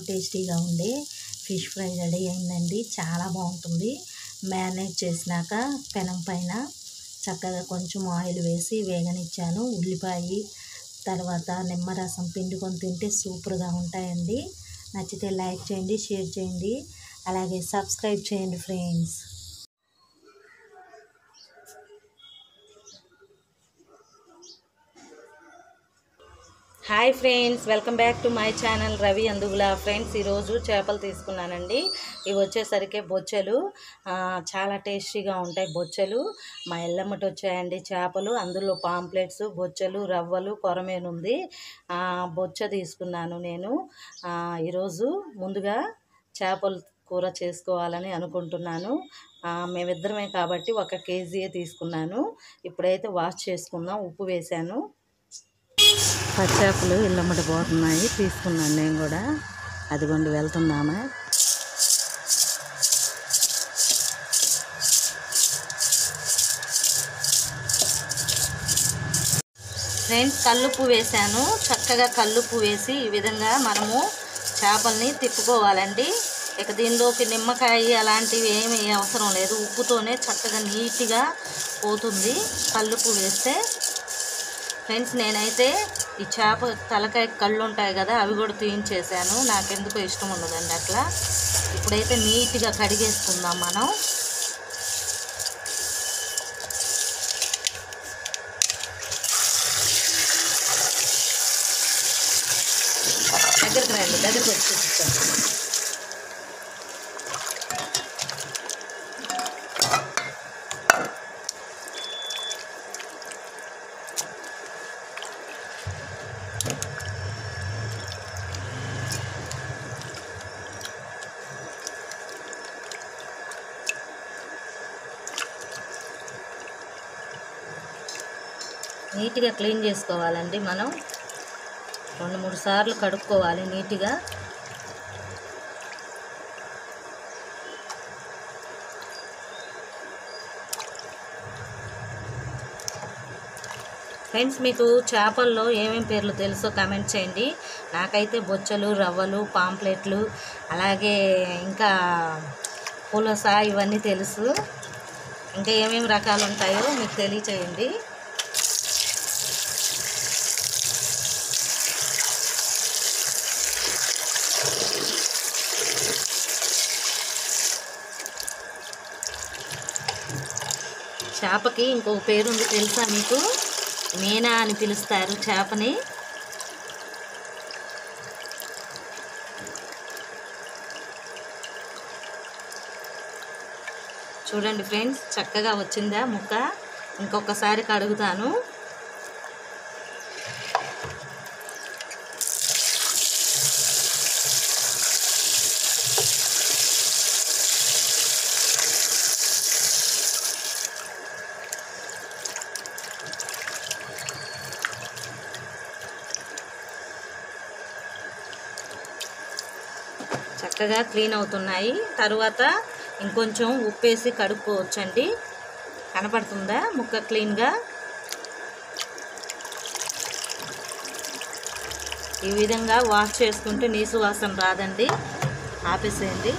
టేస్టీగా ఉండే fish fry ready అయిందండి. చాలా బాగుంటుంది. మ్యారినేట్ చేసినాక పెనం పైన చక్కగా కొంచెం ఆయిల్ వేసి వేగనిచ్చాను. ఉల్లిపాయ తర్వాత నిమ్మరసం పిండుకొని తింటే సూపర్గా ఉంటాయండి. నచ్చితే లైక్ చేయండి, షేర్ చేయండి, అలాగే సబ్స్క్రైబ్ చేయండి friends. Hi friends, welcome back to my channel Ravi Andugula. Friends, ఈరోజు చేపలు తీసుకున్నానండి. ఇవి వచ్చేసరికి బొచ్చెలు. చాలా టేస్టీగా ఉంటాయి బొచ్చెలు. మా ఎల్లమ్మటి వచ్చాయండి చేపలు. అందులో పాంప్లెట్స్, బొచ్చెలు, రవ్వలు, కొరమేను ఉంది. బొచ్చ తీసుకున్నాను నేను. ఈరోజు ముందుగా చేపలు కూర చేసుకోవాలని అనుకుంటున్నాను. మేమిద్దరమే కాబట్టి 1 కేజీయే తీసుకున్నాను. ఇప్పుడైతే వాష్ చేసుకుందాం. ఉప్పు వేసాను. పచ్చేపలు ఇళ్ళమ్మటి పోతున్నాయి. తీసుకున్నాను నేను కూడా. అదిగోండి వెళ్తున్నామా. ఫ్రెండ్స్, కల్లుప్పు వేసాను. చక్కగా కల్లుప్పు వేసి ఈ విధంగా మనము చేపల్ని తిప్పుకోవాలండి. ఇక దీనిలోకి నిమ్మకాయ అలాంటివి ఏమీ అవసరం లేదు. ఉప్పుతోనే చక్కగా నీట్గా పోతుంది కల్లుప్పు వేస్తే. ఫ్రెండ్స్, నేనైతే ఈ చేప తలకాయ కళ్ళు ఉంటాయి కదా, అవి కూడా తీయించేసాను. నాకెందుకో ఇష్టం ఉండదండి అట్లా. ఇప్పుడైతే నీట్గా కడిగేసుకుందాం మనం. దగ్గరికి రండి, దగ్గరికి వచ్చి చూపిస్తాను. నీట్గా క్లీన్ చేసుకోవాలండి మనం. 2-3 సార్లు కడుక్కోవాలి నీట్గా. ఫ్రెండ్స్, మీకు చేపల్లో ఏమేమి పేర్లు తెలుసో కామెంట్ చేయండి. నాకైతే బొచ్చలు, రవ్వలు, పాంప్లెట్లు, అలాగే ఇంకా పులస ఇవన్నీ తెలుసు. ఇంకా ఏమేమి రకాలు ఉంటాయో మీకు తెలియచేయండి. చేపకి ఇంకొక పేరు ఉంది తెలుసా మీకు? మీనా అని పిలుస్తారు చేపని. చూడండి ఫ్రెండ్స్, చక్కగా వచ్చిందా ముక్క. ఇంకొకసారి కడుగుతాను. చక్కగా క్లీన్ అవుతున్నాయి. తరువాత ఇంకొంచెం ఉప్పేసి కడుక్కోవచ్చండి. కనపడుతుందా ముక్క క్లీన్గా? ఈ విధంగా వాష్ చేసుకుంటే నీసు వాసన రాదండి. ఆపేసేయండి.